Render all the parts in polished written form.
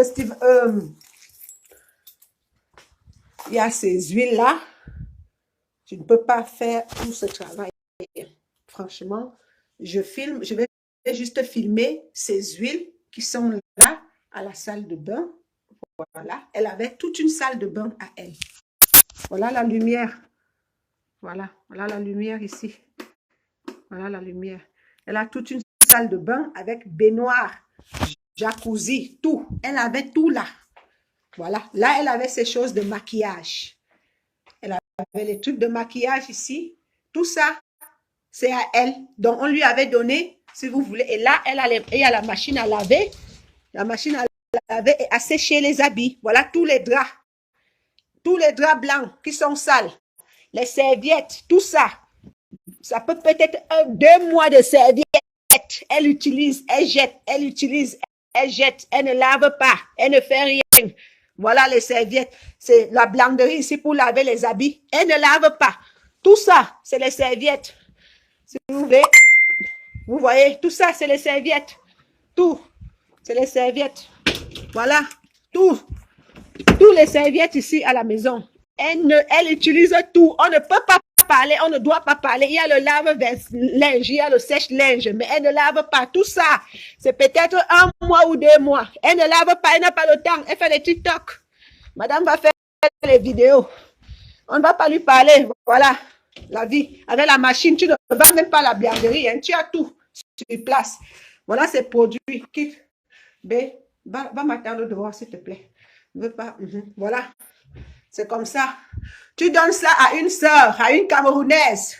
Steve, il y a ces huiles-là. Je ne peux pas faire tout ce travail. Franchement, je vais juste filmer ces huiles qui sont là à la salle de bain. Voilà, elle avait toute une salle de bain à elle. Voilà la lumière. Voilà la lumière ici. Voilà la lumière. Elle a toute une salle de bain avec baignoire, jacuzzi, tout. Elle avait tout là. Voilà. Là, elle avait ses choses de maquillage. Elle avait les trucs de maquillage ici. Tout ça, c'est à elle. Donc, on lui avait donné, si vous voulez. Et là, il y a la machine à laver. La machine à laver et à sécher les habits. Voilà tous les draps. Tous les draps blancs qui sont sales. Les serviettes, tout ça. Ça peut peut-être 2 mois de serviettes. Elle utilise, elle jette, elle utilise, elle jette. Elle ne lave pas, elle ne fait rien. Voilà les serviettes. C'est la blanderie ici pour laver les habits. Elle ne lave pas. Tout ça, c'est les serviettes. Si vous voulez, vous voyez, tout ça, c'est les serviettes. Tout, c'est les serviettes. Voilà, tout. Tous les serviettes ici à la maison. Elle utilise tout. On ne peut pas parler, on ne doit pas parler. Il y a le lave-linge, il y a le sèche-linge, mais elle ne lave pas. Tout ça, c'est peut-être 1 mois ou 2 mois. Elle ne lave pas, elle n'a pas le temps. Elle fait des TikTok. Madame va faire les vidéos. On ne va pas lui parler. Voilà, la vie. Avec la machine, tu ne vas même pas à la blanderie. Hein. Tu as tout sur place. Voilà ces produits. B, va m'attendre dehors, s'il te plaît. Ne veux pas. Voilà. C'est comme ça. Tu donnes ça à une sœur, à une Camerounaise.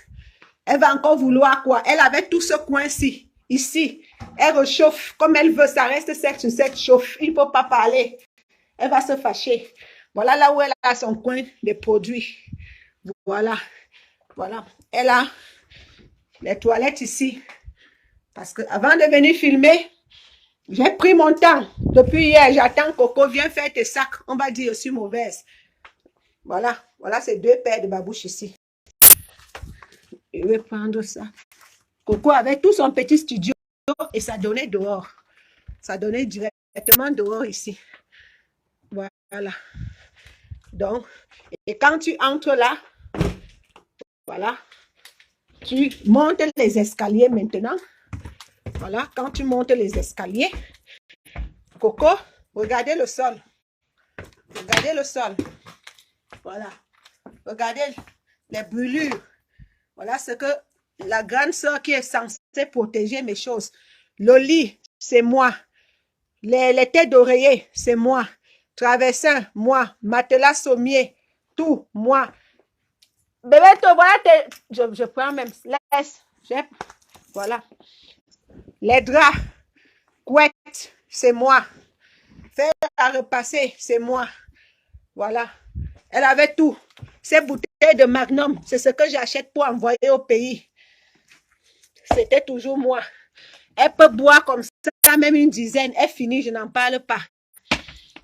Elle va encore vouloir quoi? Elle avait tout ce coin-ci, ici. Elle rechauffe comme elle veut. Ça reste sec sur cette chauffe. Il ne faut pas parler. Elle va se fâcher. Voilà là où elle a son coin de produits. Voilà. Voilà. Elle a les toilettes ici. Parce que avant de venir filmer, j'ai pris mon temps. Depuis hier, j'attends Coco, viens faire tes sacs. On va dire aussi mauvaise. Voilà, voilà ces 2 paires de babouches ici. Je vais prendre ça. Coco avait tout son petit studio et ça donnait dehors. Ça donnait directement dehors ici. Voilà. Donc, et quand tu entres là, voilà, tu montes les escaliers maintenant. Voilà, quand tu montes les escaliers, Coco, regardez le sol. Regardez le sol. Voilà. Regardez les brûlures. Voilà ce que la grande sœur qui est censée protéger mes choses. Le lit, c'est moi. Les têtes d'oreiller, c'est moi. Traversin, moi. Matelas sommier, tout, moi. Bébé, voilà, je prends même. Laisse. Voilà. Les draps, couettes, c'est moi. Faire à repasser, c'est moi. Voilà. Elle avait tout. Ces bouteilles de Magnum, c'est ce que j'achète pour envoyer au pays. C'était toujours moi. Elle peut boire comme ça, même une dizaine. Elle finit, je n'en parle pas.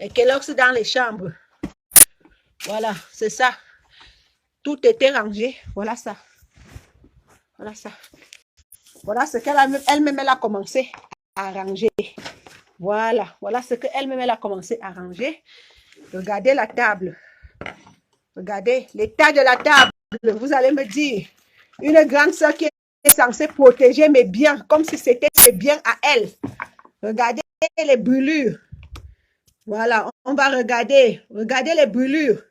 Et Kellogg's dans les chambres. Voilà, c'est ça. Tout était rangé. Voilà ça. Voilà ça. Voilà ce qu'elle-même elle a commencé à ranger. Voilà. Voilà ce qu'elle-même elle a commencé à ranger. Regardez la table. Regardez l'état de la table. Vous allez me dire, une grande sœur qui est censée protéger mes biens, comme si c'était ses biens à elle. Regardez les brûlures. Voilà, on va regarder. Regardez les brûlures.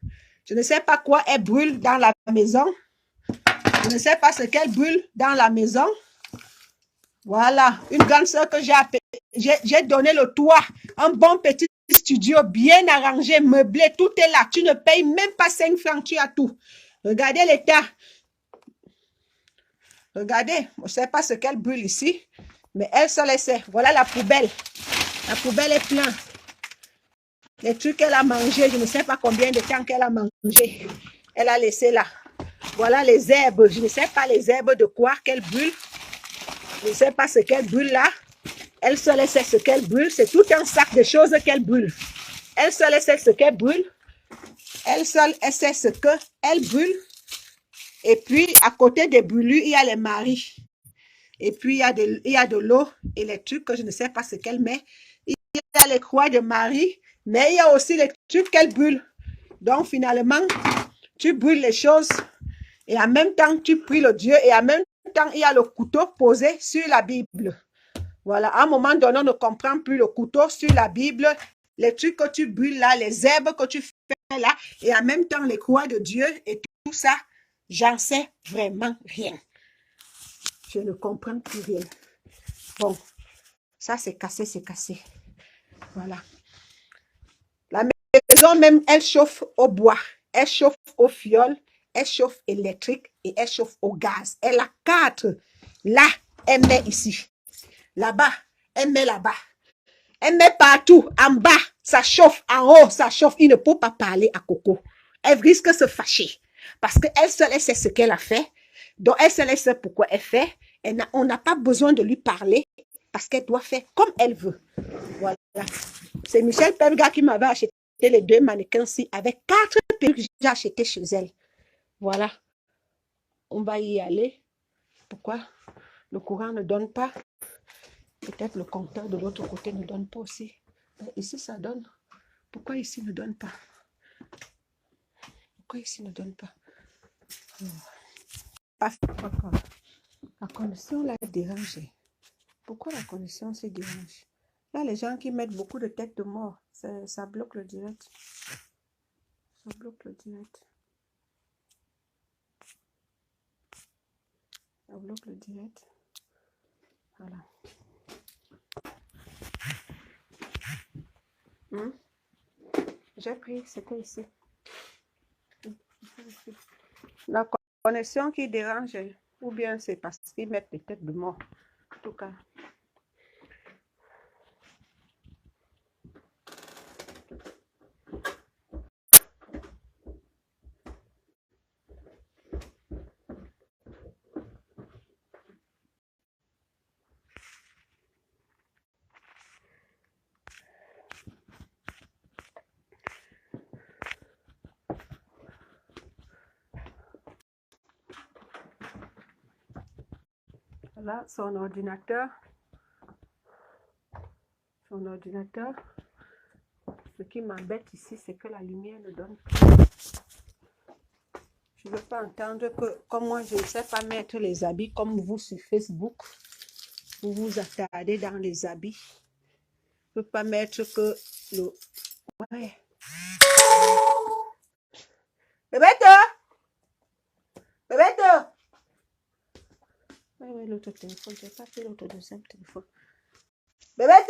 Je ne sais pas quoi elle brûle dans la maison. Je ne sais pas ce qu'elle brûle dans la maison. Voilà, une grande sœur que j'ai donné le toit. Un bon petit studio bien arrangé, meublé, tout est là. Tu ne payes même pas 5 francs, tu as tout. Regardez l'état. Regardez, je ne sais pas ce qu'elle brûle ici, mais elle se laissait. Voilà la poubelle. La poubelle est pleine. Les trucs qu'elle a mangés, je ne sais pas combien de temps qu'elle a mangé. Elle a laissé là. Voilà les herbes. Je ne sais pas les herbes de quoi qu'elle brûle. Je ne sais pas ce qu'elle brûle là. Elle seule sait ce qu'elle brûle. C'est tout un sac de choses qu'elle brûle. Elle seule sait ce qu'elle brûle. Elle seule sait ce qu'elle brûle. Et puis, à côté des brûlures, il y a les maris. Et puis, il y a de l'eau et les trucs que je ne sais pas ce qu'elle met. Il a les croix de Marie, mais il y a aussi les trucs qu'elle brûle. Donc, finalement, tu brûles les choses et en même temps, tu pries le Dieu et en même temps, il y a le couteau posé sur la Bible. Voilà, à un moment donné, on ne comprend plus le couteau sur la Bible, les trucs que tu brûles là, les herbes que tu fais là, et en même temps, les croix de Dieu et tout ça, j'en sais vraiment rien. Je ne comprends plus rien. Bon, ça c'est cassé, c'est cassé. Voilà. La maison même, elle chauffe au bois, elle chauffe au fioul, elle chauffe électrique et elle chauffe au gaz. Elle a 4. Là, elle met ici. Là-bas, elle met là-bas. Elle met partout, en bas, ça chauffe, en haut, ça chauffe. Il ne peut pas parler à Coco. Elle risque de se fâcher. Parce qu'elle seule, elle sait ce qu'elle a fait. Donc, elle seule, elle sait pourquoi elle fait. On n'a pas besoin de lui parler parce qu'elle doit faire comme elle veut. Voilà. C'est Michel Pelga qui m'avait acheté les 2 mannequins-ci avec 4 perruques que j'ai achetées chez elle. Voilà. On va y aller. Pourquoi le courant ne donne pas? Peut-être le compteur de l'autre côté ne donne pas aussi. Mais ici, ça donne. Pourquoi ici ne donne pas? Pourquoi ici ne donne pas? La connexion là dérange. Pourquoi la connexion se dérange? Là, les gens qui mettent beaucoup de têtes de mort, ça bloque le direct. Ça bloque le direct. Ça bloque le direct. Voilà. J'ai pris, c'était ici. La connexion qui dérange, ou bien c'est parce qu'ils mettent des têtes de mort. En tout cas. Voilà, son ordinateur. Ce qui m'embête ici, c'est que la lumière ne donne pas. Je ne veux pas entendre que, comme moi, je ne sais pas mettre les habits comme vous sur Facebook. Vous vous attardez dans les habits. Je ne peux pas mettre que le... Ouais. Bébête! Bébête! Oui, l'autre téléphone. Je n'ai pas pris l'autre deuxième téléphone. Bébête!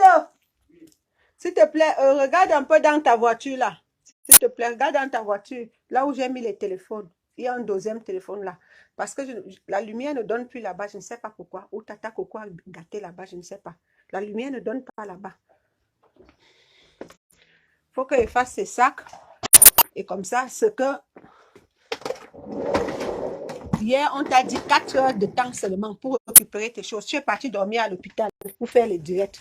S'il te plaît, regarde un peu dans ta voiture là. S'il te plaît, regarde dans ta voiture. Là où j'ai mis les téléphones. Il y a un deuxième téléphone là. Parce que la lumière ne donne plus là-bas. Je ne sais pas pourquoi. Ou Tata Coco a gâté là-bas. Je ne sais pas. La lumière ne donne pas là-bas. Il faut qu'il fasse ses sacs. Et comme ça, ce que... Hier, on t'a dit 4 heures de temps seulement pour récupérer tes choses. Tu es parti dormir à l'hôpital pour faire les directs.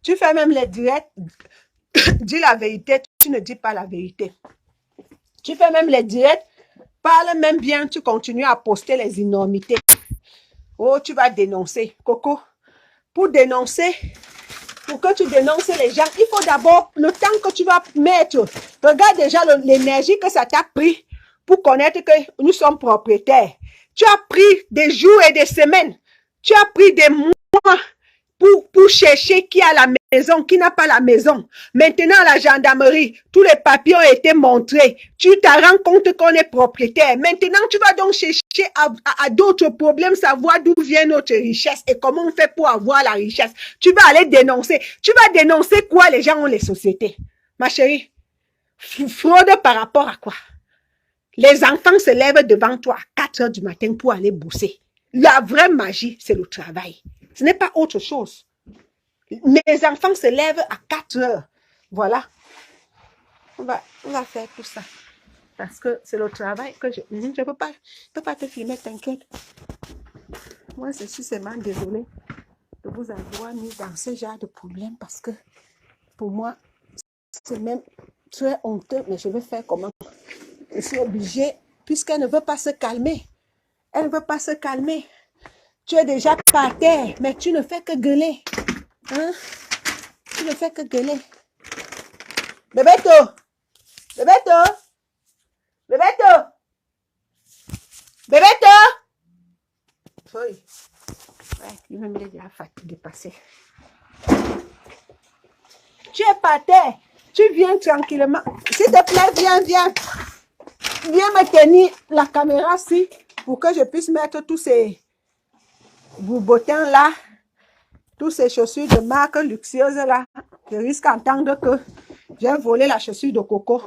Tu fais même les directs. Dis la vérité, tu ne dis pas la vérité. Tu fais même les directs. Parle même bien, tu continues à poster les énormités. Oh, tu vas dénoncer. Coco, pour dénoncer, pour que tu dénonces les gens, il faut d'abord le temps que tu vas mettre. Regarde déjà l'énergie que ça t'a pris pour connaître que nous sommes propriétaires. Tu as pris des jours et des semaines. Tu as pris des mois pour chercher qui a la maison, qui n'a pas la maison. Maintenant, à la gendarmerie, tous les papiers ont été montrés. Tu te rends compte qu'on est propriétaire. Maintenant, tu vas donc chercher à d'autres problèmes, savoir d'où vient notre richesse et comment on fait pour avoir la richesse. Tu vas aller dénoncer. Tu vas dénoncer quoi les gens ont les sociétés. Ma chérie, fraude par rapport à quoi? Les enfants se lèvent devant toi à 4 heures du matin pour aller bosser. La vraie magie, c'est le travail. Ce n'est pas autre chose. Mes enfants se lèvent à 4 heures. Voilà. On va faire tout ça. Parce que c'est le travail que je ne peux pas te filmer, t'inquiète. Moi, je suis seulement désolée de vous avoir mis dans ce genre de problème parce que pour moi, c'est même très honteux, mais je vais faire comment? Je suis obligée, puisqu'elle ne veut pas se calmer. Elle ne veut pas se calmer. Tu es déjà par terre, mais tu ne fais que gueuler. Hein? Tu ne fais que gueuler. Bebeto, Bebeto, Bebeto, Bebeto. Oui. Ouais, lui-même, il est déjà fatigué, passé. Tu es par terre. Tu viens tranquillement. S'il te plaît, viens. Viens me tenir la caméra-ci pour que je puisse mettre tous ces boubotins là, tous ces chaussures de marque luxueuse là. Je risque d'entendre que j'ai volé la chaussure de Coco.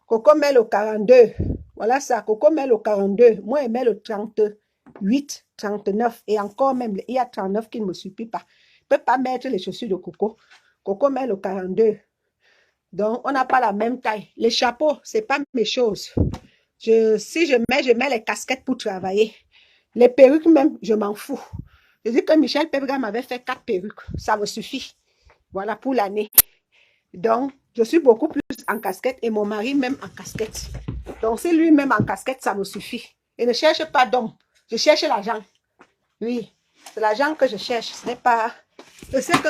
Coco met le 42. Voilà ça, Coco met le 42. Moi, elle met le 38, 39. Et encore même, il y a 39 qui ne me suffit pas. Je ne peux pas mettre les chaussures de Coco. Coco met le 42. Donc, on n'a pas la même taille. Les chapeaux, ce n'est pas mes choses. Si je mets les casquettes pour travailler. Les perruques même, je m'en fous. Je dis que Michel Pebra m'avait fait 4 perruques. Ça me suffit. Voilà, pour l'année. Donc, je suis beaucoup plus en casquette et mon mari même en casquette. Donc, si lui-même en casquette, ça me suffit. Et ne cherche pas d'homme. Je cherche l'argent. Oui, c'est l'argent que je cherche. Ce n'est pas... Je sais que...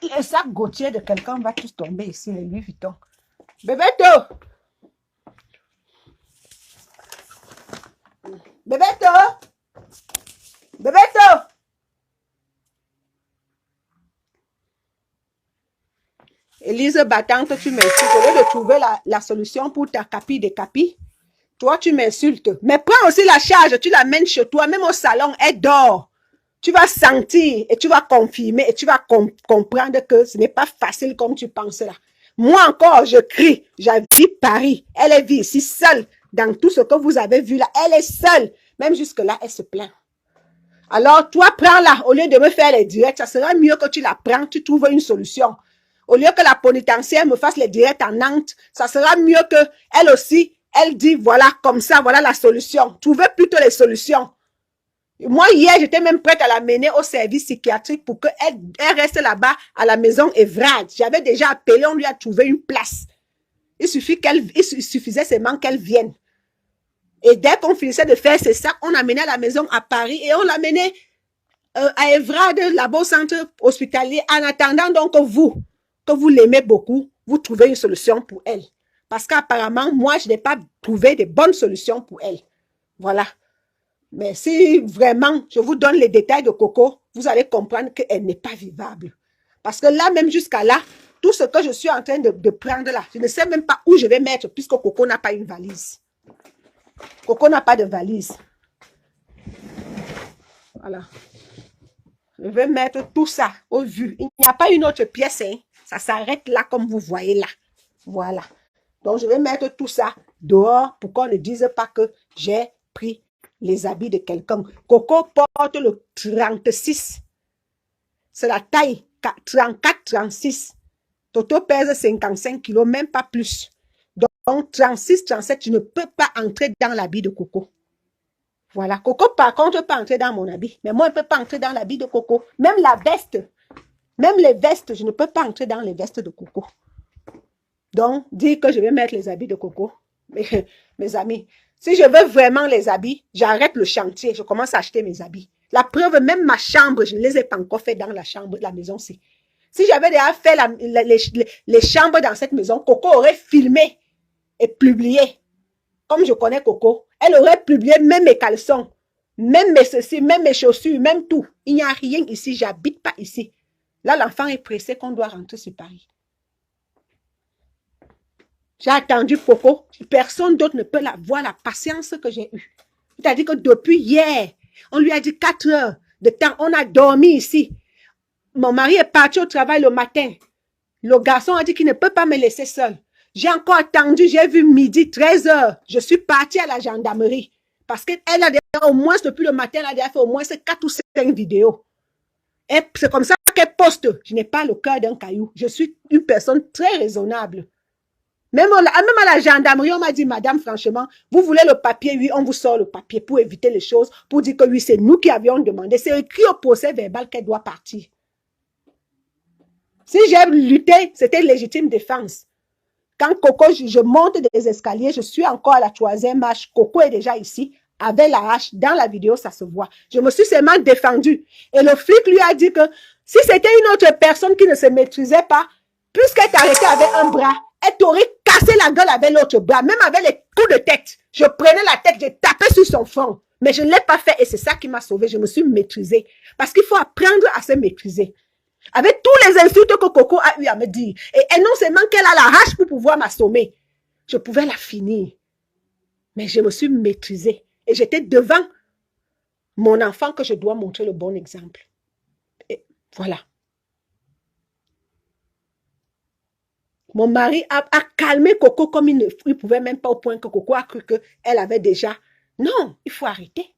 Les sacs Gauthier de quelqu'un va tous tomber ici, les Louis Vuitton. Bebeto! Bebeto! Bebeto! Élise battante, tu m'insultes. Au lieu de trouver la solution pour ta capi de capi, toi, tu m'insultes. Mais prends aussi la charge, tu l'amènes chez toi, même au salon, elle dort. Tu vas sentir et tu vas confirmer et tu vas comprendre que ce n'est pas facile comme tu penses là. Moi encore, je crie, j'habite Paris. Elle vit ici seule dans tout ce que vous avez vu là. Elle est seule. Même jusque-là, elle se plaint. Alors, toi, prends-la. Au lieu de me faire les directs, ça sera mieux que tu la prends, tu trouves une solution. Au lieu que la pénitentiaire me fasse les directs en Nantes, ça sera mieux que elle aussi, elle dit, voilà, comme ça, voilà la solution. Trouvez plutôt les solutions. Moi, hier, j'étais même prête à la mener au service psychiatrique pour qu'elle reste là-bas à la maison Evrard. J'avais déjà appelé, on lui a trouvé une place. Il suffisait seulement qu'elle vienne. Et dès qu'on finissait de faire ces sacs, on l'amenait à la maison à Paris et on l'amenait à Evrard, là-bas au centre hospitalier, en attendant donc que vous l'aimez beaucoup, vous trouvez une solution pour elle. Parce qu'apparemment, moi, je n'ai pas trouvé de bonnes solutions pour elle. Voilà. Mais si vraiment, je vous donne les détails de Coco, vous allez comprendre qu'elle n'est pas vivable. Parce que là, même jusqu'à là, tout ce que je suis en train de prendre là, je ne sais même pas où je vais mettre puisque Coco n'a pas une valise. Coco n'a pas de valise. Voilà. Je vais mettre tout ça au vu. Il n'y a pas une autre pièce. Hein. Ça s'arrête là comme vous voyez là. Voilà. Donc, je vais mettre tout ça dehors pour qu'on ne dise pas que j'ai pris les habits de quelqu'un. Coco porte le 36. C'est la taille 34-36. Toto pèse 55 kilos, même pas plus. Donc, 36-37, tu ne peux pas entrer dans l'habit de Coco. Voilà. Coco, par contre, peut entrer dans mon habit. Mais moi, je ne peux pas entrer dans l'habit de Coco. Même la veste. Même les vestes, je ne peux pas entrer dans les vestes de Coco. Donc, dire que je vais mettre les habits de Coco. Mes amis, si je veux vraiment les habits, j'arrête le chantier. Je commence à acheter mes habits. La preuve, même ma chambre, je ne les ai pas encore fait dans la chambre de la maison-ci. Si j'avais déjà fait les chambres dans cette maison, Coco aurait filmé et publié. Comme je connais Coco, elle aurait publié même mes caleçons, même mes ceci, même mes chaussures, même tout. Il n'y a rien ici, j'habite pas ici. Là, l'enfant est pressé qu'on doit rentrer sur Paris. J'ai attendu Coco. Personne d'autre ne peut voir la patience que j'ai eue. C'est-à-dire que depuis hier, on lui a dit 4 heures de temps. On a dormi ici. Mon mari est parti au travail le matin. Le garçon a dit qu'il ne peut pas me laisser seul. J'ai encore attendu, j'ai vu midi, 13 heures. Je suis partie à la gendarmerie. Parce qu'elle a déjà, au moins, depuis le matin, elle a déjà fait au moins 4 ou 5 vidéos. Et c'est comme ça qu'elle poste. Je n'ai pas le cœur d'un caillou. Je suis une personne très raisonnable. Même à la gendarmerie, on m'a dit, madame, franchement, vous voulez le papier? Oui, on vous sort le papier pour éviter les choses, pour dire que oui, c'est nous qui avions demandé. C'est écrit au procès verbal qu'elle doit partir. Si j'ai lutté, c'était légitime défense. Quand Coco, je monte des escaliers, je suis encore à la 3e marche. Coco est déjà ici, avec la hache. Dans la vidéo, ça se voit. Je me suis seulement défendue. Et le flic lui a dit que si c'était une autre personne qui ne se maîtrisait pas, Puisqu'elle t'arrêtait avec un bras, elle t'aurait cassé la gueule avec l'autre bras, même avec les coups de tête. Je prenais la tête, je tapais sur son front. Mais je ne l'ai pas fait et c'est ça qui m'a sauvée. Je me suis maîtrisée. Parce qu'il faut apprendre à se maîtriser. Avec tous les insultes que Coco a eu à me dire. Et non seulement qu'elle a la hache pour pouvoir m'assommer, je pouvais la finir. Mais je me suis maîtrisée. Et j'étais devant mon enfant que je dois montrer le bon exemple. Et voilà. Mon mari a calmé Coco comme il ne pouvait même pas, au point que Coco a cru qu'elle avait déjà. Non, il faut arrêter.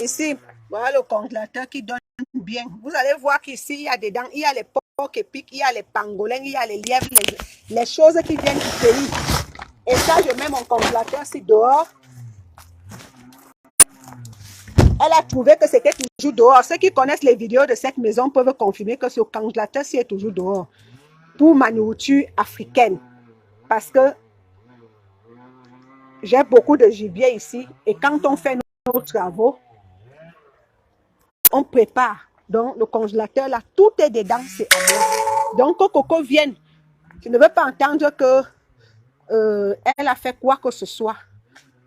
Ici, voilà le congélateur qui donne bien. Vous allez voir qu'ici, il y a dedans, il y a les porcs épics, il y a les pangolins, il y a les lièvres, les choses qui viennent du pays. Et ça, je mets mon congélateur ici dehors. Elle a trouvé que c'était toujours dehors. Ceux qui connaissent les vidéos de cette maison peuvent confirmer que ce congélateur-ci est toujours dehors. Pour ma nourriture africaine. Parce que j'ai beaucoup de gibier ici. Et quand on fait nos travaux, on prépare. Donc, le congélateur, là, tout est dedans, c'est à moi. Donc, quand Coco vienne, je ne veux pas entendre que elle a fait quoi que ce soit.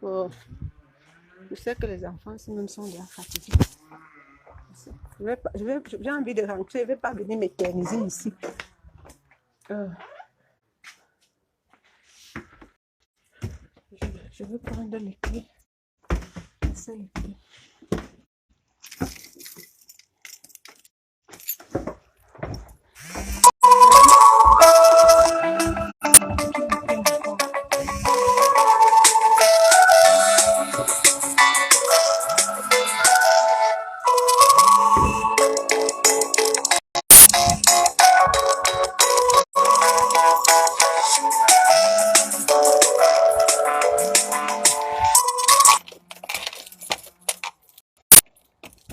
Je sais que les enfants, si même sont déjà fatigués. J'ai envie de rentrer, je ne vais pas venir m'éterniser ici. Je veux prendre les clés. C'est les clés.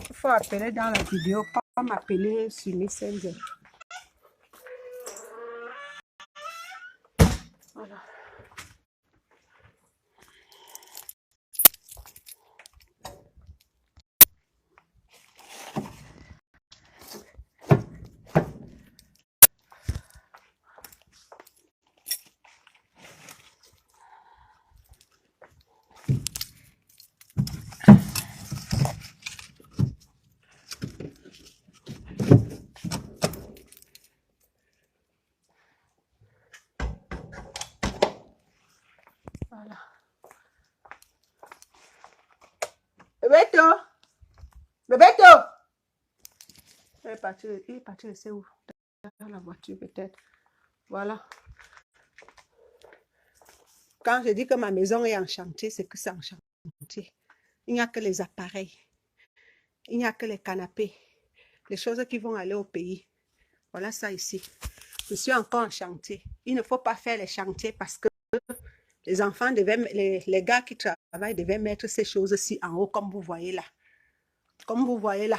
Il faut appeler dans la vidéo, pas m'appeler sur Messenger. Voilà. Voilà. Bebeto! Bebeto! Il est parti, c'est où? Dans la voiture peut-être. Voilà. Quand je dis que ma maison est en chantier, c'est que c'est en chantier. Il n'y a que les appareils. Il n'y a que les canapés. Les choses qui vont aller au pays. Voilà ça ici. Je suis encore en chantier. Il ne faut pas faire les chantiers parce que les enfants devaient, les gars qui travaillent devaient mettre ces choses-ci en haut, comme vous voyez là. Comme vous voyez là.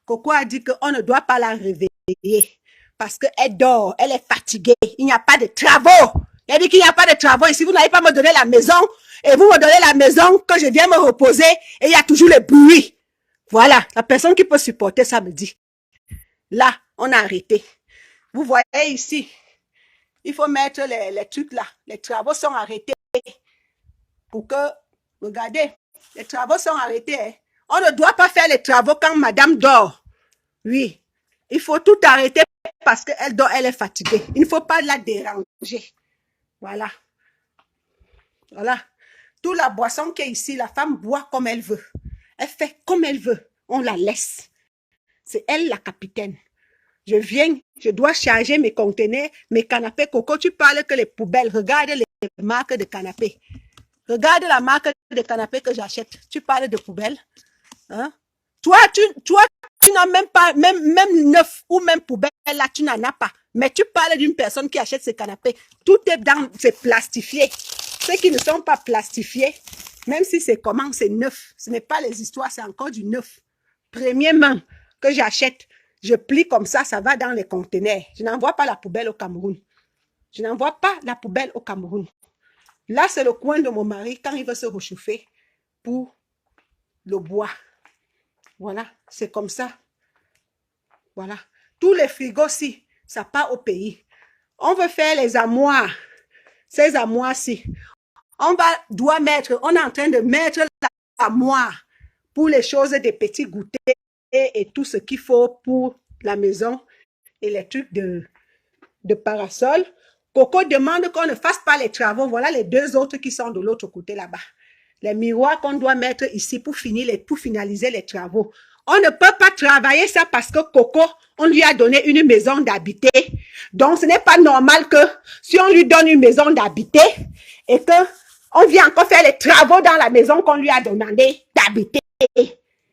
Coco a dit qu'on ne doit pas la réveiller parce qu'elle dort, elle est fatiguée. Il n'y a pas de travaux. Elle dit qu'il n'y a pas de travaux ici. Vous n'allez pas me donner la maison et vous me donnez la maison que je viens me reposer et il y a toujours le bruit. Voilà, la personne qui peut supporter ça me dit. Là, on a arrêté. Vous voyez ici, il faut mettre les trucs là. Les travaux sont arrêtés pour que, regardez, les travaux sont arrêtés. Hein. On ne doit pas faire les travaux quand madame dort. Oui, il faut tout arrêter parce qu'elle dort, elle est fatiguée. Il ne faut pas la déranger. Voilà. Voilà. Toute la boisson qui est ici, la femme boit comme elle veut. Elle fait comme elle veut. On la laisse. C'est elle la capitaine. Je viens, je dois charger mes conteneurs, mes canapés. Coco, tu parles que les poubelles. Regarde les marques de canapés. Regarde la marque de canapés que j'achète. Tu parles de poubelles. Hein? Toi, tu n'as même pas, même neuf ou même poubelle, là, tu n'en as pas. Mais tu parles d'une personne qui achète ces canapés. Tout est dans, c'est plastifié. Ceux qui ne sont pas plastifiés, Même si c'est comment, c'est neuf. Ce n'est pas les histoires, c'est encore du neuf. Premier main que j'achète, je plie comme ça va dans les conteneurs. Je n'envoie pas la poubelle au Cameroun. Je n'envoie pas la poubelle au Cameroun. Là, c'est le coin de mon mari quand il veut se réchauffer pour le bois. Voilà, c'est comme ça. Voilà. Tous les frigos-ci, ça part au pays. On veut faire les armoires. Ces armoires-ci. On est en train de mettre l'armoire pour les choses des petits goûters et tout ce qu'il faut pour la maison et les trucs de parasol. Coco demande qu'on ne fasse pas les travaux. Voilà les deux autres qui sont de l'autre côté là-bas. Les miroirs qu'on doit mettre ici pour finaliser les travaux. On ne peut pas travailler ça parce que Coco, on lui a donné une maison d'habiter. Donc, ce n'est pas normal que si on lui donne une maison d'habiter et que on vient encore faire les travaux dans la maison qu'on lui a demandé d'habiter.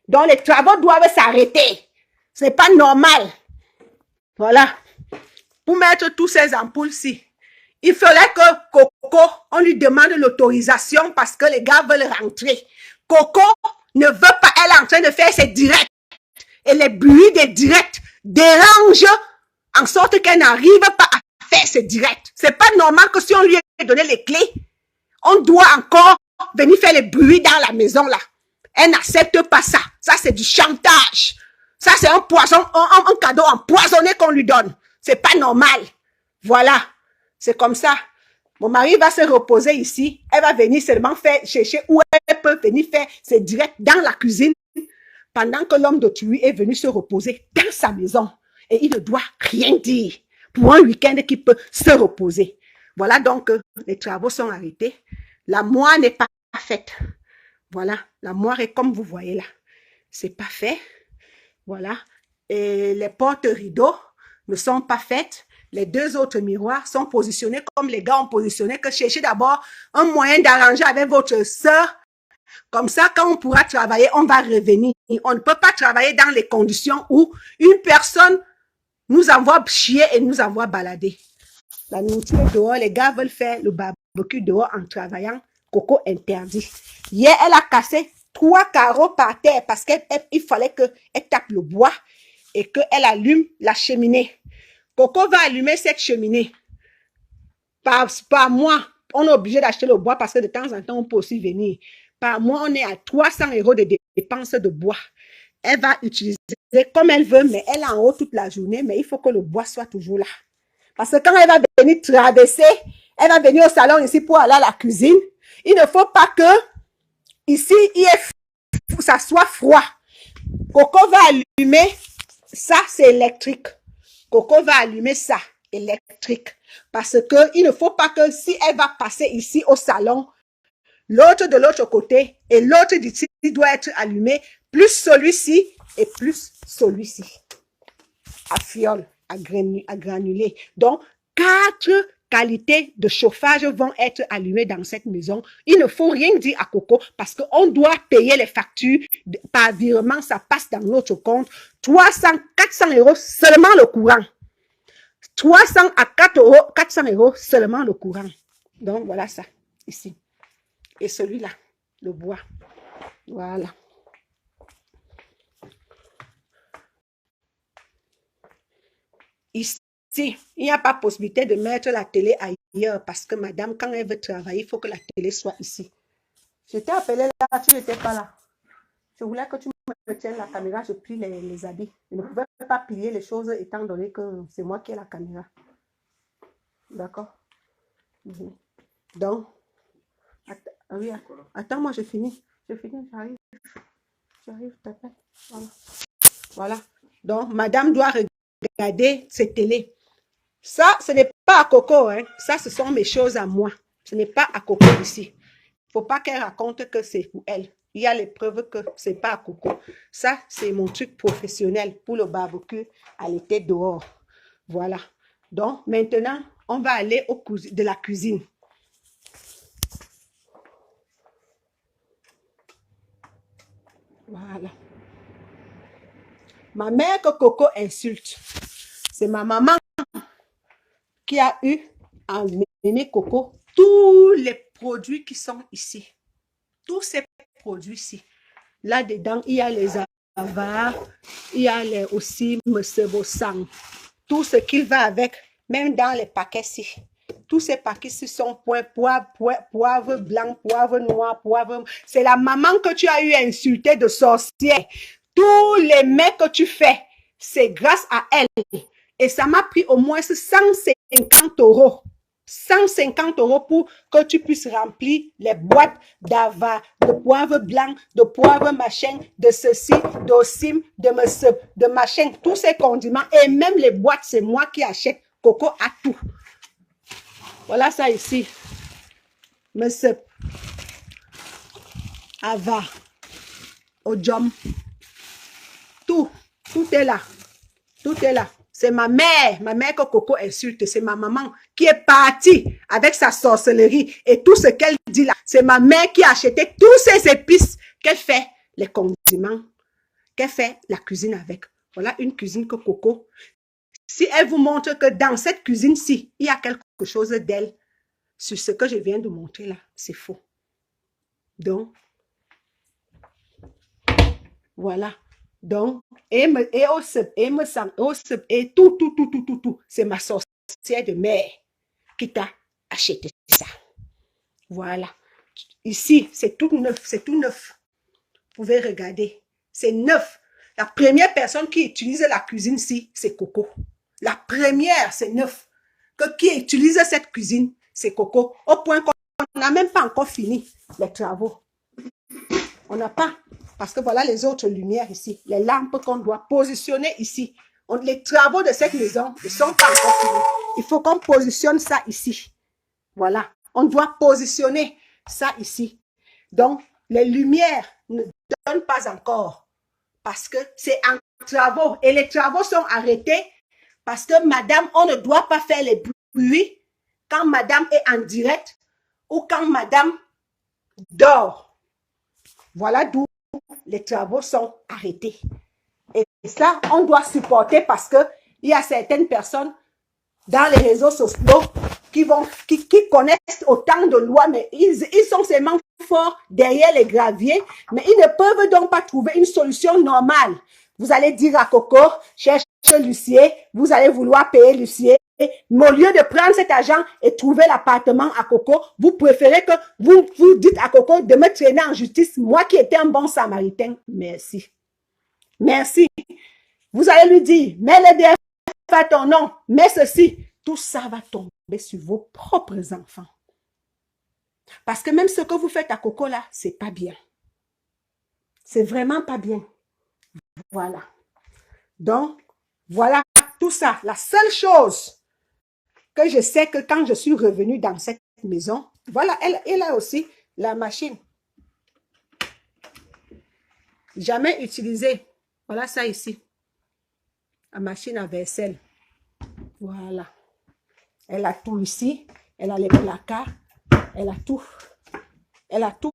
Donc, les travaux doivent s'arrêter. Ce n'est pas normal. Voilà. Pour mettre tous ces ampoules-ci, il faudrait que Coco, on lui demande l'autorisation parce que les gars veulent rentrer. Coco ne veut pas, elle est en train de faire ses directs. Et les bruits des directs dérangent en sorte qu'elle n'arrive pas à faire ses directs. C'est pas normal que si on lui a donné les clés, on doit encore venir faire les bruits dans la maison là. Elle n'accepte pas ça. Ça, c'est du chantage. Ça, c'est un poison, un cadeau empoisonné qu'on lui donne. C'est pas normal. Voilà. C'est comme ça. Mon mari va se reposer ici. Elle va venir seulement chercher où elle peut venir faire ses directs dans la cuisine pendant que l'homme d'autrui est venu se reposer dans sa maison. Et il ne doit rien dire pour un week-end qui peut se reposer. Voilà donc, les travaux sont arrêtés. La moire n'est pas faite. Voilà, la moire est comme vous voyez là. C'est pas fait. Voilà. Et les portes rideaux ne sont pas faites. Les deux autres miroirs sont positionnés comme les gars ont positionné, que cherchez d'abord un moyen d'arranger avec votre soeur. Comme ça, quand on pourra travailler, on va revenir. On ne peut pas travailler dans les conditions où une personne nous envoie chier et nous envoie balader. La nourriture dehors, les gars veulent faire le barbecue dehors en travaillant. Coco interdit. Hier, elle a cassé 3 carreaux par terre parce qu'il fallait qu'elle tape le bois et qu'elle allume la cheminée. Coco va allumer cette cheminée. Par mois, on est obligé d'acheter le bois parce que de temps en temps, on peut aussi venir. Par mois, on est à 300 € de dépenses de bois. Elle va utiliser comme elle veut, mais elle est en haut toute la journée, mais il faut que le bois soit toujours là. Parce que quand elle va venir traverser, elle va venir au salon ici pour aller à la cuisine. Il ne faut pas que ici, ça soit froid. Coco va allumer, ça c'est électrique. Coco va allumer ça, électrique. Parce qu'il ne faut pas que si elle va passer ici au salon, l'autre de l'autre côté et l'autre d'ici doit être allumé, plus celui-ci et plus celui-ci. À fiole, à granulé. Donc, 4 qualités de chauffage vont être allumées dans cette maison. Il ne faut rien dire à Coco parce qu'on doit payer les factures par virement, ça passe dans notre compte. 300, 400 € seulement le courant. 300 à 400 € seulement le courant. Donc, voilà ça, ici. Et celui-là, le bois. Voilà. Ici, il n'y a pas possibilité de mettre la télé ailleurs parce que madame, quand elle veut travailler, il faut que la télé soit ici. Je t'ai appelé là, tu n'étais pas là. Je voulais que tu me tiennes la caméra, je plie les habits. Je ne pouvais pas plier les choses étant donné que c'est moi qui ai la caméra. D'accord? Donc, oui, attends, moi je finis. J'arrive, t'appelle. Voilà. Voilà. Donc, madame doit regarder ses télés. Ça, ce n'est pas à Coco, hein. Ça, ce sont mes choses à moi. Ce n'est pas à Coco ici. Il ne faut pas qu'elle raconte que c'est pour elle. Il y a les preuves que ce n'est pas à Coco. Ça, c'est mon truc professionnel pour le barbecue à l'été dehors. Voilà. Donc, maintenant, on va aller de la cuisine. Voilà. Ma mère que Coco insulte, c'est ma maman qui a eu à emmener Coco tous les produits qui sont ici. tous ces produits-ci. Là-dedans, il y a les avares, il y a aussi Monsieur Bossang. Tout ce qui va avec, même dans les paquets-ci. Tous ces paquets-ci sont poivre blanc, poivre noir, poivre... C'est la maman que tu as eu insultée de sorcière. Tous les mets que tu fais, c'est grâce à elle. Et ça m'a pris au moins 150 €. 150 € pour que tu puisses remplir les boîtes d'ava, de poivre blanc, de poivre machin, de ceci, d'osim, de machin, tous ces condiments. Et même les boîtes, c'est moi qui achète. Coco a tout. Voilà ça ici. Monsieur Ava, Ojom. Tout est là. Tout est là. C'est ma mère que Coco insulte. C'est ma maman qui est partie avec sa sorcellerie et tout ce qu'elle dit là. C'est ma mère qui a acheté tous ces épices qu'elle fait, les condiments, qu'elle fait la cuisine avec. Voilà une cuisine que Coco. Si elle vous montre que dans cette cuisine-ci, il y a quelque chose d'elle, sur ce que je viens de montrer là, c'est faux. Donc, voilà. Donc, et tout. C'est ma sorcière de mère qui t'a acheté ça. Voilà. Ici, c'est tout neuf, c'est tout neuf. Vous pouvez regarder. C'est neuf. La première personne qui utilise la cuisine-ci, c'est Coco. La première, c'est neuf. Qui utilise cette cuisine, c'est Coco. Au point qu'on n'a même pas encore fini les travaux. On n'a pas. Parce que voilà les autres lumières ici. Les lampes qu'on doit positionner ici. Les travaux de cette maison ne sont pas encore finis. Il faut qu'on positionne ça ici. Voilà. On doit positionner ça ici. Donc, les lumières ne donnent pas encore. Parce que c'est en travaux. Et les travaux sont arrêtés parce que madame, on ne doit pas faire les bruits quand madame est en direct ou quand madame dort. Voilà d'où les travaux sont arrêtés. Et ça, on doit supporter parce que il y a certaines personnes dans les réseaux sociaux qui connaissent autant de lois, mais ils sont seulement forts derrière les graviers, mais ils ne peuvent donc pas trouver une solution normale. Vous allez dire à Coco, cherche l'huissier, vous allez vouloir payer l'huissier. Mais au lieu de prendre cet argent et trouver l'appartement à Coco, vous préférez que vous dites à Coco de me traîner en justice, moi qui étais un bon samaritain. Merci. Merci. Vous allez lui dire, mets le DF à ton nom, mets ceci. Tout ça va tomber sur vos propres enfants. Parce que même ce que vous faites à Coco là, c'est pas bien. C'est vraiment pas bien. Voilà. Donc, voilà tout ça. La seule chose que je sais que quand je suis revenue dans cette maison, voilà, elle a aussi la machine. Jamais utilisée. Voilà ça ici. La machine à vaisselle. Voilà. Elle a tout ici. Elle a les placards. Elle a tout. Elle a tout.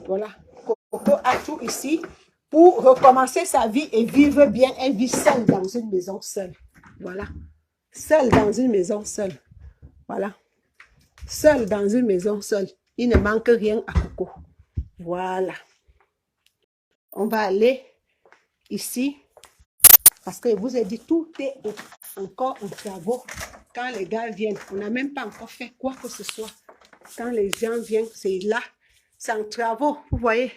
Voilà. Coco a tout ici pour recommencer sa vie et vivre bien. Elle vit seule dans une maison seule. Voilà. Seule dans une maison seule. Voilà. Seule dans une maison seule. Il ne manque rien à Coco. Voilà. On va aller ici. Parce que je vous ai dit, tout est encore en travaux. Quand les gars viennent, on n'a même pas encore fait quoi que ce soit. Quand les gens viennent, c'est là. C'est en travaux, vous voyez.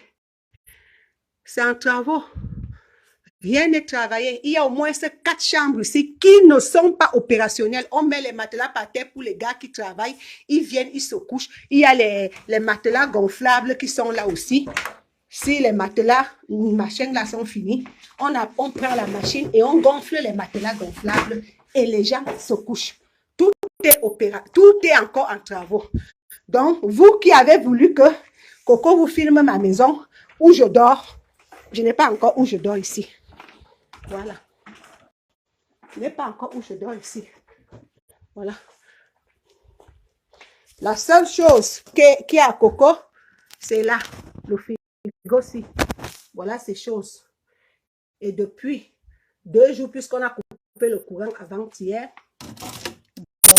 C'est en travaux. Rien n'est travaillé. Il y a au moins 4 chambres ici qui ne sont pas opérationnelles. On met les matelas par terre pour les gars qui travaillent. Ils viennent, ils se couchent. Il y a les matelas gonflables qui sont là aussi. Si les matelas, machines là sont finis, on prend la machine et on gonfle les matelas gonflables et les gens se couchent. Tout est encore en travaux. Donc, vous qui avez voulu que Coco vous filme ma maison où je dors, je n'ai pas encore où je dors ici. Voilà. Je n'ai pas encore où je dors ici. Voilà. La seule chose qui est à Coco, c'est là, le frigo-ci. Voilà ces choses. Et depuis 2 jours, puisqu'on a coupé le courant avant-hier,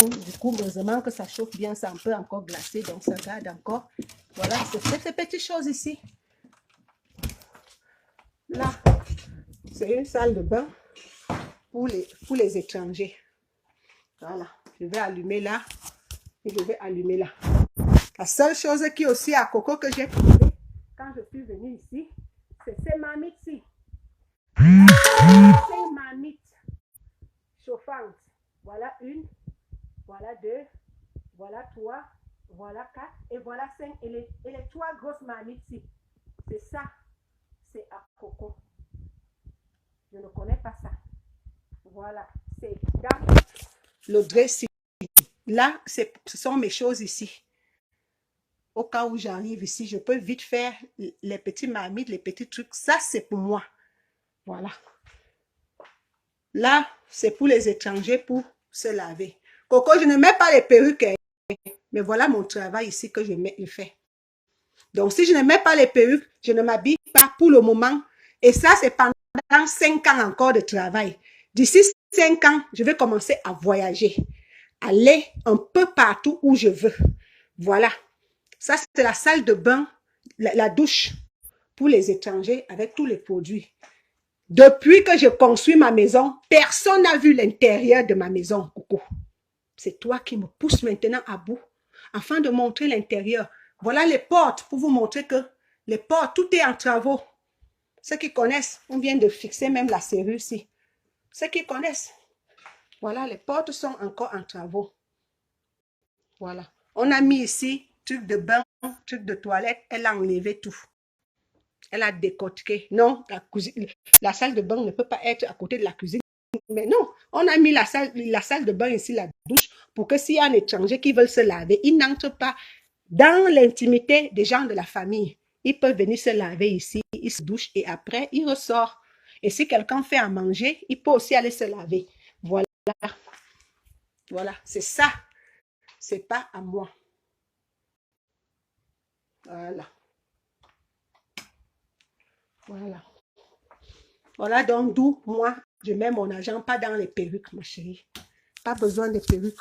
Du coup, heureusement que ça chauffe bien, c'est un peu encore glacé, donc ça garde encore. Voilà, c'est ces petites choses ici. Là, c'est une salle de bain pour les étrangers. Voilà, je vais allumer là et je vais allumer là. La seule chose qui est aussi à Coco que j'ai trouvé quand je suis venue ici, c'est ces marmites-ci. Ces marmites chauffantes. Voilà une, voilà deux, voilà trois, voilà quatre et voilà cinq. Et les trois grosses marmites-ci. C'est ça, c'est à Coco. Je ne connais pas ça. Voilà, c'est dans le dressing. Là, ce sont mes choses ici. Au cas où j'arrive ici, je peux vite faire les petits marmites, les petits trucs. Ça, c'est pour moi. Voilà. Là, c'est pour les étrangers pour se laver. Coco, je ne mets pas les perruques. Mais voilà mon travail ici que je fais. Donc, si je ne mets pas les perruques, je ne m'habille pas pour le moment. Et ça, c'est pendant 5 ans encore de travail. D'ici 5 ans, je vais commencer à voyager. Aller un peu partout où je veux. Voilà. Ça, c'est la salle de bain, la douche pour les étrangers avec tous les produits. Depuis que je construis ma maison, personne n'a vu l'intérieur de ma maison, Coco. C'est toi qui me pousses maintenant à bout afin de montrer l'intérieur. Voilà les portes pour vous montrer que les portes, tout est en travaux. Ceux qui connaissent, on vient de fixer même la serrure ici. Ceux qui connaissent, voilà, les portes sont encore en travaux. Voilà. On a mis ici truc de bain, truc de toilette. Elle a enlevé tout. Elle a décortiqué. Non, la salle de bain ne peut pas être à côté de la cuisine. Mais non, on a mis la salle de bain ici, la douche, pour que s'il y a un étranger qui veut se laver, il n'entre pas dans l'intimité des gens de la famille. Il peut venir se laver ici, il se douche et après, il ressort. Et si quelqu'un fait à manger, il peut aussi aller se laver. Voilà. Voilà, c'est ça. C'est pas à moi. Voilà. Voilà. Voilà donc d'où moi, je mets mon argent pas dans les perruques, ma chérie. Pas besoin de perruques.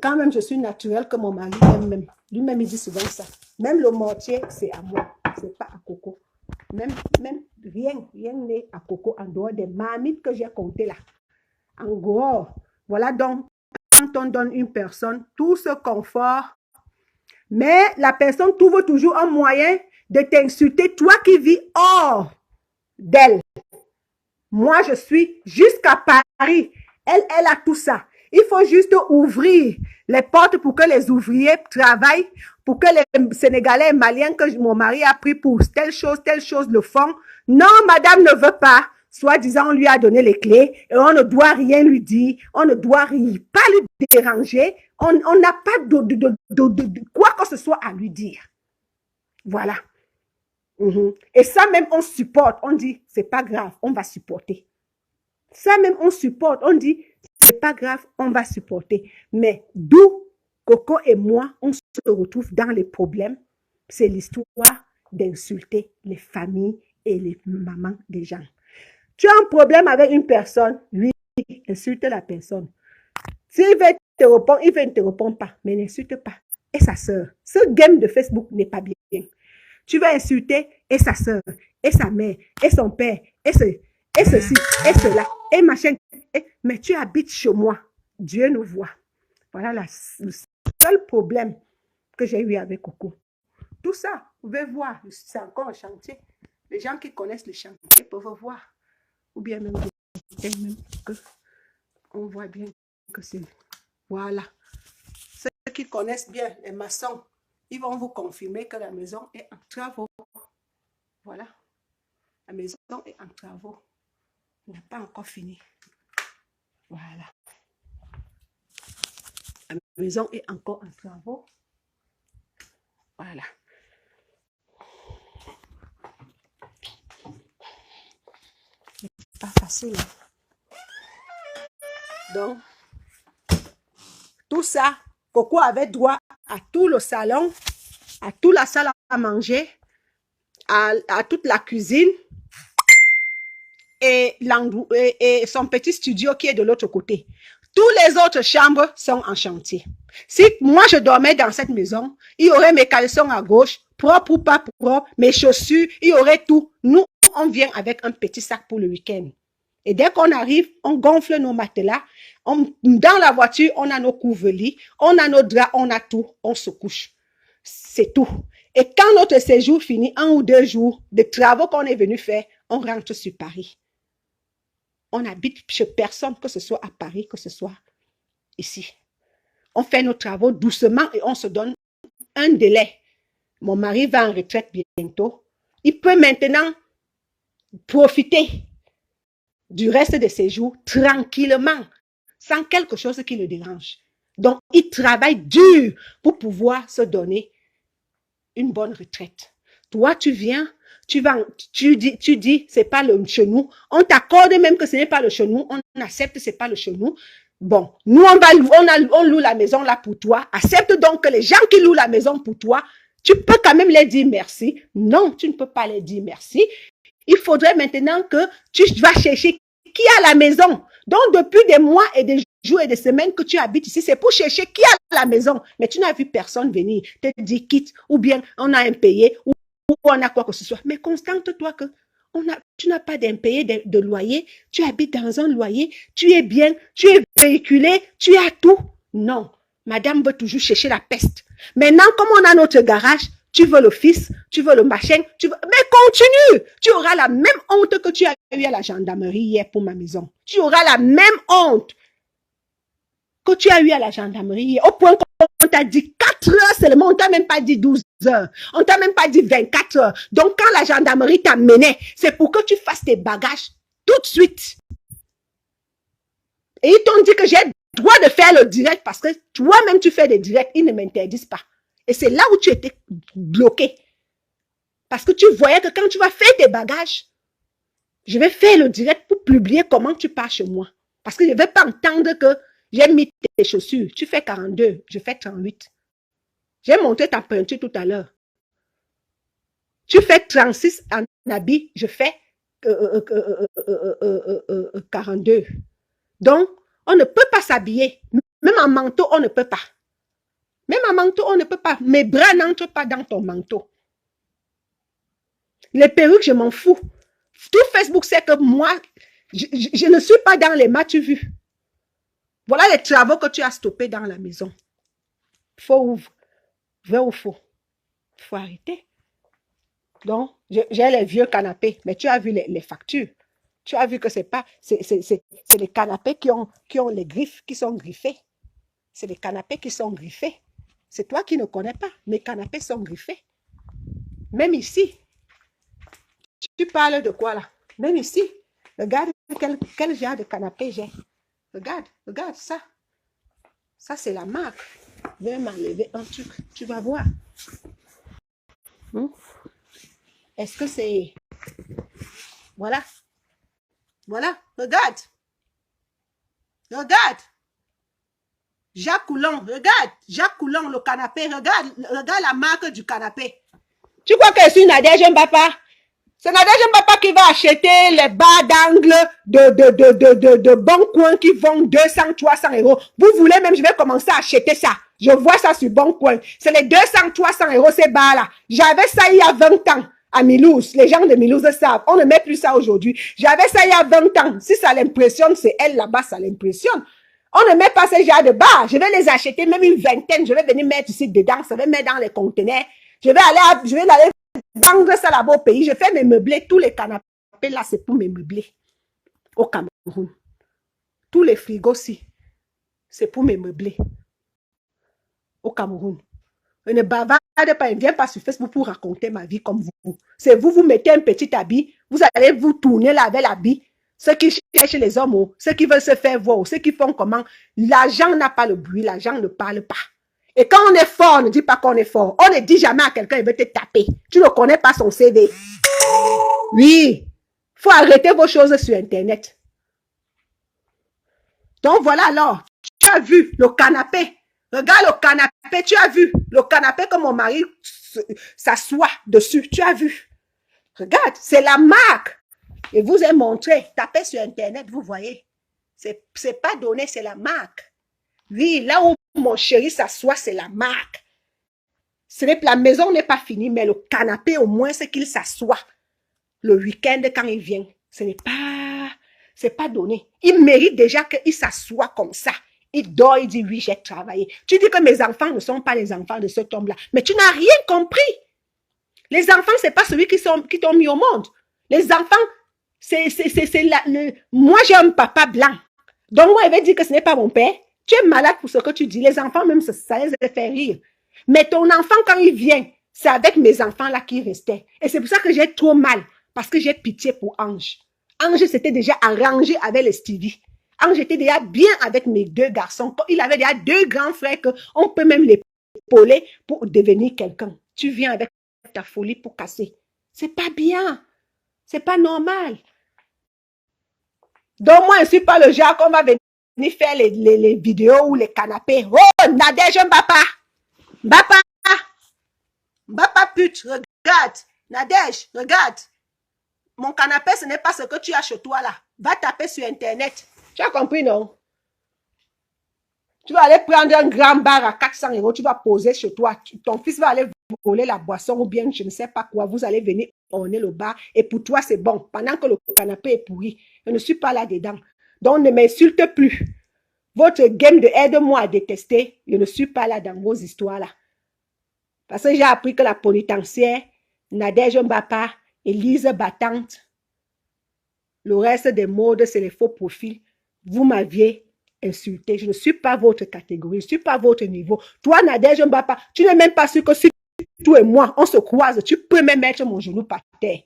Quand même, je suis naturelle que mon mari aime même. Lui-même, il dit souvent ça. Même le mortier, c'est à moi. C'est pas à Coco. Même rien n'est à Coco en dehors des marmites que j'ai comptées là. En gros, voilà donc, quand on donne une personne tout ce confort, mais la personne trouve toujours un moyen de t'insulter, toi qui vis hors d'elle. Moi, je suis jusqu'à Paris. Elle a tout ça. Il faut juste ouvrir les portes pour que les ouvriers travaillent, pour que les Sénégalais et Maliens que mon mari a pris pour telle chose le font. Non, madame ne veut pas. Soi-disant, on lui a donné les clés et on ne doit rien lui dire. On ne doit pas lui déranger. On n'a pas de quoi que ce soit à lui dire. Voilà. Et ça même, on supporte. On dit, c'est pas grave, on va supporter. Ça même, on supporte. On dit, c'est pas grave, on va supporter. Mais d'où Coco et moi, on se retrouve dans les problèmes, c'est l'histoire d'insulter les familles et les mamans des gens. Tu as un problème avec une personne, lui, insulte la personne. S'il veut te répondre, il ne te répond pas, mais n'insulte pas. Et sa sœur. Ce game de Facebook n'est pas bien. Tu vas insulter et sa soeur, et sa mère, et son père, et ceci, et cela, et machin. Mais tu habites chez moi. Dieu nous voit. Voilà le seul problème que j'ai eu avec Coco. Tout ça, vous pouvez voir, c'est encore un chantier. Les gens qui connaissent le chantier peuvent voir. Ou bien même que on voit bien que c'est... Voilà. Ceux qui connaissent bien les maçons, ils vont vous confirmer que la maison est en travaux. Voilà. La maison est en travaux. Elle n'a pas encore fini. Voilà. La maison est encore en travaux. Voilà. C'est pas facile. Donc, tout ça, Coco avait droit à tout le salon, à toute la salle à manger, à toute la cuisine et son petit studio qui est de l'autre côté. Toutes les autres chambres sont en chantier. Si moi je dormais dans cette maison, il y aurait mes caleçons à gauche, propres ou pas propres, mes chaussures, il y aurait tout. Nous, on vient avec un petit sac pour le week-end. Et dès qu'on arrive, on gonfle nos matelas. Dans la voiture, on a nos couvre-lits, on a nos draps, on a tout. On se couche. C'est tout. Et quand notre séjour finit, 1 ou 2 jours de travaux qu'on est venu faire, on rentre sur Paris. On n'habite chez personne, que ce soit à Paris, que ce soit ici. On fait nos travaux doucement et on se donne un délai. Mon mari va en retraite bientôt. Il peut maintenant profiter du reste de ses jours tranquillement, sans quelque chose qui le dérange. Donc, il travaille dur pour pouvoir se donner une bonne retraite. Toi, tu viens, tu dis, c'est pas le genou. On t'accorde même que ce n'est pas le genou. On accepte, c'est pas le genou. Bon, nous, on loue la maison là pour toi. Accepte donc que les gens qui louent la maison pour toi, tu peux quand même les dire merci. Non, tu ne peux pas les dire merci. Il faudrait maintenant que tu vas chercher qui a la maison. Donc, depuis des mois et des jours et des semaines que tu habites ici, c'est pour chercher qui a la maison. Mais tu n'as vu personne venir te dire quitte, ou bien on a impayé, ou on a quoi que ce soit. Mais constante-toi que tu n'as pas d'impayé de loyer, tu habites dans un loyer, tu es bien, tu es véhiculé, tu as tout. Non, madame veut toujours chercher la peste. Maintenant, comme on a notre garage, tu veux le fils, tu veux le machin, mais continue. Tu auras la même honte que tu as eu à la gendarmerie hier pour ma maison. Tu auras la même honte que tu as eu à la gendarmerie hier. Au point qu'on t'a dit 4 heures seulement, on t'a même pas dit 12 heures. On t'a même pas dit 24 heures. Donc quand la gendarmerie t'a mené, c'est pour que tu fasses tes bagages tout de suite. Et ils t'ont dit que j'ai le droit de faire le direct parce que toi-même tu fais des directs, ils ne m'interdisent pas. Et c'est là où tu étais bloqué. Parce que tu voyais que quand tu vas faire tes bagages, je vais faire le direct pour publier comment tu pars chez moi. Parce que je ne vais pas entendre que j'ai mis tes chaussures. Tu fais 42, je fais 38. J'ai montré ta peinture tout à l'heure. Tu fais 36 en habit, je fais 42. Donc, on ne peut pas s'habiller. Même en manteau, on ne peut pas. Même en manteau, on ne peut pas. Mes bras n'entrent pas dans ton manteau. Les perruques, je m'en fous. Tout Facebook sait que moi, je ne suis pas dans les matchs vus. Voilà les travaux que tu as stoppés dans la maison. Faux ou vrai ou faux? Il faut arrêter. Donc, j'ai les vieux canapés, mais tu as vu les factures. Tu as vu que c'est les canapés qui ont les griffes, qui sont griffés. C'est les canapés qui sont griffés. C'est toi qui ne connais pas. Mes canapés sont griffés. Même ici. Tu parles de quoi là? Même ici. Regarde quel genre de canapé j'ai. Regarde ça. Ça, c'est la marque. Je vais m'enlever un truc. Tu vas voir. Est-ce que c'est... Voilà. Voilà. Regarde. Jacques Coulon. Regarde. Jacques Coulon, le canapé. Regarde la marque du canapé. Tu crois que je suis Nadège Mbapa? C'est Nadège Mbapa qui va acheter les bas d'angle de Bon Coin qui vendent 200, 300 euros. Vous voulez même, je vais commencer à acheter ça. Je vois ça sur Bon Coin. C'est les 200, 300 euros ces bas-là. J'avais ça il y a 20 ans à Milouz. Les gens de Milouz savent. On ne met plus ça aujourd'hui. J'avais ça il y a 20 ans. Si ça l'impressionne, c'est elle là-bas, ça l'impressionne. On ne met pas ces genres de bas. Je vais les acheter, même une vingtaine. Je vais venir mettre ici dedans. Ça va mettre dans les conteneurs. Je vais aller vendre ça là-bas au pays. Je fais mes meublés. Tous les canapés là, c'est pour mes meublés. Au Cameroun. Tous les frigos-ci, c'est pour mes meublés. Au Cameroun. Je ne bavarde pas, je ne viens pas sur Facebook pour raconter ma vie comme vous. C'est vous mettez un petit habit, vous allez vous tourner là avec l'habit. Ceux qui cherchent les hommes, ceux qui veulent se faire voir, ceux qui font comment. L'argent n'a pas le bruit, l'argent ne parle pas. Et quand on est fort, on ne dit pas qu'on est fort. On ne dit jamais à quelqu'un, il veut te taper. Tu ne connais pas son CV. Oui. Il faut arrêter vos choses sur Internet. Donc voilà alors. Tu as vu le canapé. Regarde le canapé. Tu as vu le canapé que mon mari s'assoit dessus. Tu as vu. Regarde, c'est la marque. Et vous ai montré. Tapez sur Internet, vous voyez. C'est pas donné, c'est la marque. Oui, là où mon chéri s'assoit, c'est la marque. La maison n'est pas finie, mais le canapé, au moins, c'est qu'il s'assoit le week-end quand il vient. C'est pas donné. Il mérite déjà qu'il s'assoit comme ça. Il dort, il dit oui, j'ai travaillé. Tu dis que mes enfants ne sont pas les enfants de cet homme-là, mais tu n'as rien compris. Les enfants, c'est pas celui qui t'ont mis au monde. Les enfants, moi, j'ai un papa blanc. Donc, moi, il va dire que ce n'est pas mon père. Tu es malade pour ce que tu dis. Les enfants, même, ça les fait rire. Mais ton enfant, quand il vient, c'est avec mes enfants-là qu'il restait. Et c'est pour ça que j'ai trop mal. Parce que j'ai pitié pour Ange. Ange s'était déjà arrangé avec les Stevie. Ange était déjà bien avec mes deux garçons. Il avait déjà deux grands frères qu'on peut même les épauler pour devenir quelqu'un. Tu viens avec ta folie pour casser. C'est pas bien. C'est pas normal. Donc, moi, je ne suis pas le genre qu'on va venir faire les vidéos ou les canapés. Oh, Nadège Mbapa. Mbapa. Mbapa pute, regarde. Nadège, regarde. Mon canapé, ce n'est pas ce que tu as chez toi là. Va taper sur Internet. Tu as compris, non? Tu vas aller prendre un grand bar à 400 €, tu vas poser chez toi. Ton fils va aller voler la boisson ou bien je ne sais pas quoi. Vous allez venir orner le bar et pour toi, c'est bon. Pendant que le canapé est pourri. Je ne suis pas là-dedans. Donc, ne m'insulte plus. Votre game de aide-moi à détester, je ne suis pas là dans vos histoires-là. Parce que j'ai appris que la pénitentiaire, Nadège Mbapa, Élise Battante, le reste des modes, c'est les faux profils. Vous m'aviez insulté. Je ne suis pas votre catégorie. Je ne suis pas votre niveau. Toi, Nadège Mbapa, tu n'es même pas sûr que si toi et moi, on se croise, tu peux même mettre mon genou par terre.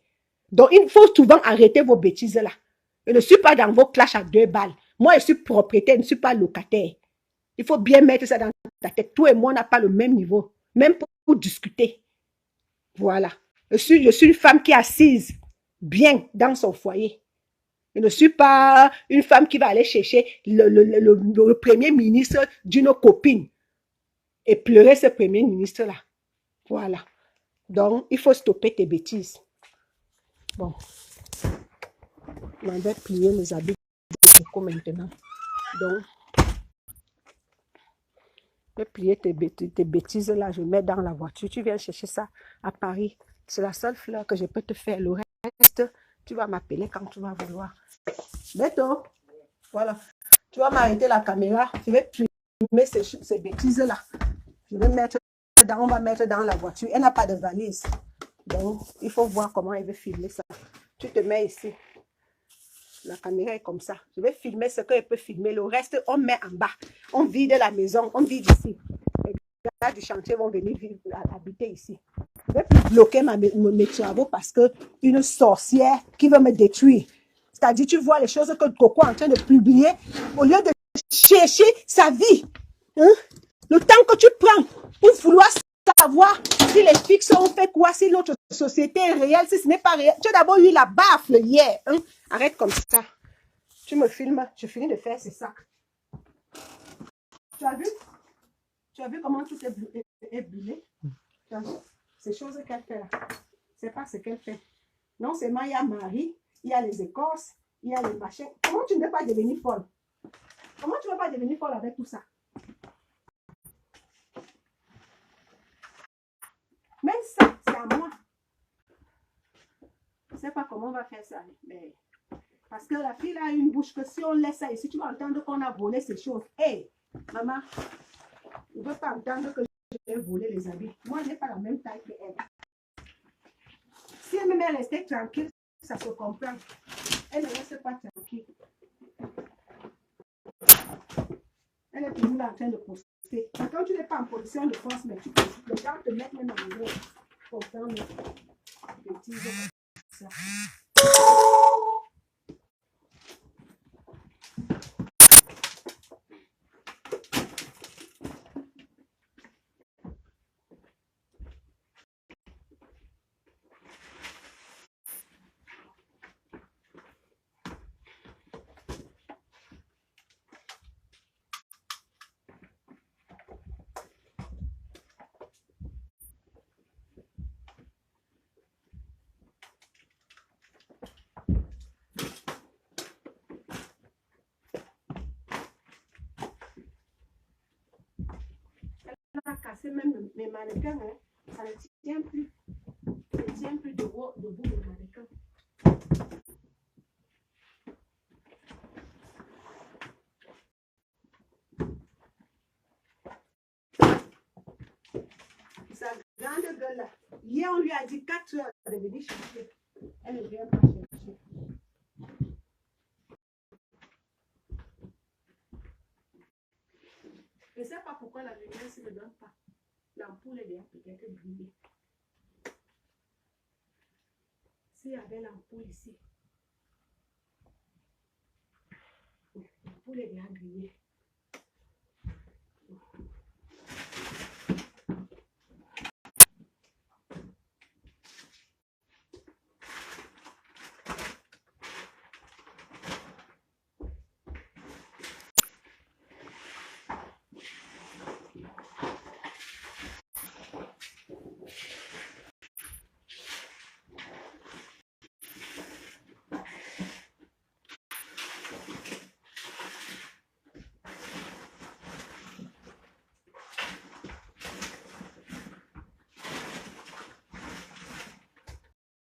Donc, il faut souvent arrêter vos bêtises là. Je ne suis pas dans vos clashs à 2 balles. Moi, je suis propriétaire, je ne suis pas locataire. Il faut bien mettre ça dans ta tête. Toi et moi, on n'a pas le même niveau. Même pour discuter. Voilà. Je suis une femme qui est assise bien dans son foyer. Je ne suis pas une femme qui va aller chercher le premier ministre d'une copine et pleurer ce premier ministre-là. Voilà. Donc, il faut stopper tes bêtises. Bon. Je vais plier mes habits beaucoup maintenant. Donc, je vais plier tes bêtises là, je mets dans la voiture. Tu viens chercher ça à Paris. C'est la seule fleur que je peux te faire. Le reste, tu vas m'appeler quand tu vas vouloir. Beto, voilà. Tu vas m'arrêter la caméra. Je vais filmer ces bêtises-là. Je vais mettre on va mettre dans la voiture. Elle n'a pas de valise. Donc, il faut voir comment elle veut filmer ça. Tu te mets ici. La caméra est comme ça. Je vais filmer ce qu'elle peut filmer. Le reste, on met en bas. On vide la maison. On vide ici. Les gars du chantier vont venir habiter ici. Je vais plus bloquer mes travaux parce qu'une sorcière qui veut me détruire. C'est-à-dire, tu vois les choses que Coco est en train de publier, au lieu de chercher sa vie, hein? Le temps que tu prends pour vouloir savoir si les fixes ont fait quoi, si notre société est réelle, si ce n'est pas réel. Tu as d'abord eu la baffle hier. Hein? Arrête comme ça. Tu me filmes, je finis de faire ces sacs. Tu as vu? Tu as vu comment tout est brûlé? Tu as vu? Ces choses qu'elle fait là. C'est pas ce qu'elle fait. Non seulement il y a Marie, il y a les écorces, il y a les machins. Comment tu ne peux pas devenir folle? Comment tu ne vas pas devenir folle avec tout ça? Même ça, c'est à moi. Je ne sais pas comment on va faire ça. Mais... Parce que la fille a une bouche que si on laisse ça ici, tu vas entendre qu'on a volé ces choses. Hé, hey, maman, je ne veux pas entendre que j'ai volé les habits. Moi, je n'ai pas la même taille qu'elle. Si elle me met rester tranquille, ça se comprend. Elle ne reste pas tranquille. Elle est toujours en train de poster. Mais quand tu n'es pas en position de force, mais tu peux. Les gens te mettent même en l'air. Pourtant, mes bêtises. Ça. casser même mes mannequins. Hein. Ça ne tient plus. Ça ne tient plus debout les mannequins. Sa grande gueule là. Hier, on lui a dit 4 heures de venir chercher. Elle ne vient pas chercher. Je ne sais pas pourquoi la lumière ne se me donne pas. L'ampoule est déjà peut-être brûlée. S'il y avait l'ampoule ici. L'ampoule est déjà grillée.